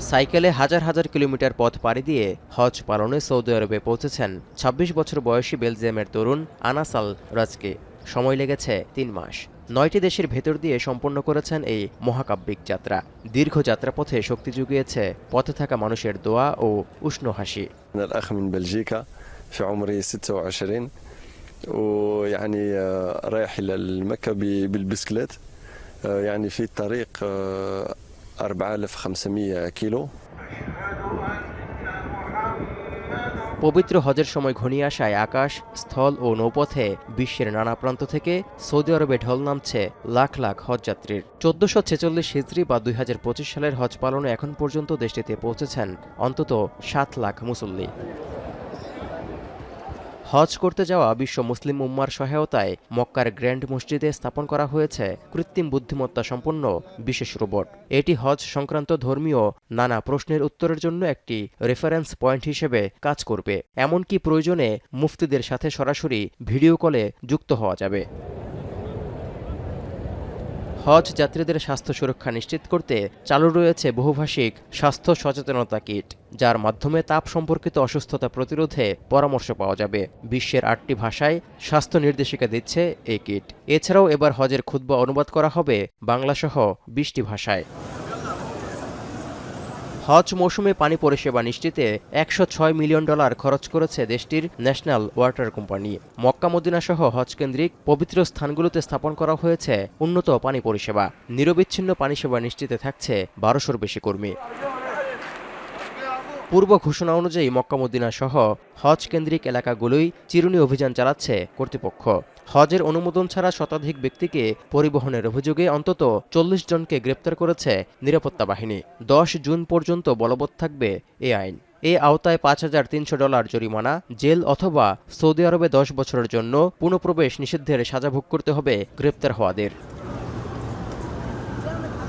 সাইকেলে হাজার হাজার কিলোমিটার পথ পাড়ি দিয়ে হজ পালনে সৌদি আরবে পৌঁছেছেন ২৬ বছর বয়সী বেলজিয়ামের তরুণ আনাস আল রাজকে। সময় লেগেছে ৩ মাস। ৯টি দেশের ভেতর দিয়ে সম্পন্ন করেছেন এই মহাকাব্যিক যাত্রা। দীর্ঘ যাত্রাপথে শক্তি জুগিয়েছে পথে থাকা মানুষের দোয়া ও উষ্ণ হাসি। الأخ من بلجيكا في عمري 26 ويعني رايح إلى مكة بالبسكليت يعني في الطريق 4500 كيلو। পবিত্র হজের সময় ঘনিয়ে আসায় আকাশ, স্থল ও নৌপথে বিশ্বের নানা প্রান্ত থেকে সৌদি আরবে ঢল নামছে লাখ লাখ হজযাত্রীর। ১৪৪৬ হিজরি বা ২০২৫ সালের হজ পালনে এখন পর্যন্ত দেশটিতে পৌঁছেছেন অন্তত ৭ লাখ মুসল্লি। হজ করতে যাওয়া বিশ্ব মুসলিম উম্মার সহায়তায় মক্কার গ্র্যান্ড মসজিদে স্থাপন করা হয়েছে কৃত্রিম বুদ্ধিমত্তা সম্পন্ন বিশেষ রোবট। এটি হজ সংক্রান্ত ধর্মীয় নানা প্রশ্নের উত্তরের জন্য একটি রেফারেন্স পয়েন্ট হিসেবে কাজ করবে। এমনকি প্রয়োজনে মুফতিদের সাথে সরাসরি ভিডিও কলে যুক্ত হওয়া যাবে। হজ যাত্রীদের স্বাস্থ্য সুরক্ষা নিশ্চিত করতে চালু রয়েছে বহুভাষিক স্বাস্থ্য সচেতনতা কিট, যার মাধ্যমে তাপ সম্পর্কিত অসুস্থতা প্রতিরোধে পরামর্শ পাওয়া যাবে। বিশ্বের ৮টি ভাষায় স্বাস্থ্য নির্দেশিকা দিচ্ছে এই কিট। এছাড়াও এবার হজের খুতবা অনুবাদ করা হবে বাংলাসহ ২০টি ভাষায়। হজ মৌসুমে পানি পরিষেবা নিশ্চিতে $১০৬ মিলিয়ন খরচ করেছে দেশটির national water company. Mecca Medina সহ হজকেন্দ্রিক পবিত্র স্থানগুলোতে স্থাপন করা হয়েছে উন্নত পানি পরিষেবা। নিরবিচ্ছিন্ন পানি সেবা নিশ্চিতে থাকছে ১২০০-র বেশি কর্মী। পূর্ব ঘোষণা অনুযায়ী মক্কা মদিনা সহ হজ কেন্দ্রিক এলাকাগুলোই চিরুনি অভিযান চালাচ্ছে কর্তৃপক্ষ। হজের অনুমোদন ছাড়া শতাধিক ব্যক্তিকে পরিবহনের অভিযোগে অন্তত ৪০ জনকে গ্রেপ্তার করেছে নিরাপত্তা বাহিনী। ১০ জুন পর্যন্ত বলবৎ থাকবে এ আইন। এ আওতায় $৫,৩০০ জরিমানা, জেল অথবা সৌদি আরবে ১০ বছরের জন্য পুনঃপ্রবেশ নিষিদ্ধের সাজা ভোগ করতে হবে গ্রেপ্তার হওয়াদের।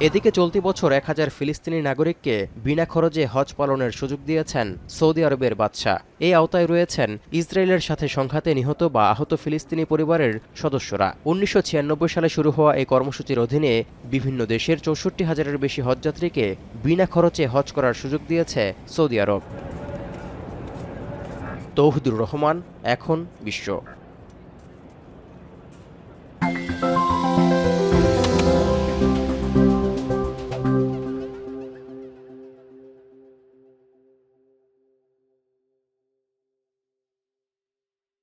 এদিকে চলতি বছর ১,০০০ ফিলিস্তিনি নাগরিককে বিনা খরচে হজ পালনের সুযোগ দিয়েছেন সৌদি আরবের বাদশা। এই আওতায় রয়েছেন ইসরায়েলের সাথে সংঘাতে নিহত বা আহত ফিলিস্তিনি পরিবারের সদস্যরা। ১৯৯৬ সালে শুরু হওয়া এই কর্মসূচির অধীনে বিভিন্ন দেশের ৬৪,০০০-এর বেশি হজযাত্রীকে বিনা খরচে হজ করার সুযোগ দিয়েছে সৌদি আরব। তৌহিদুর রহমান, এখন বিশ্ব।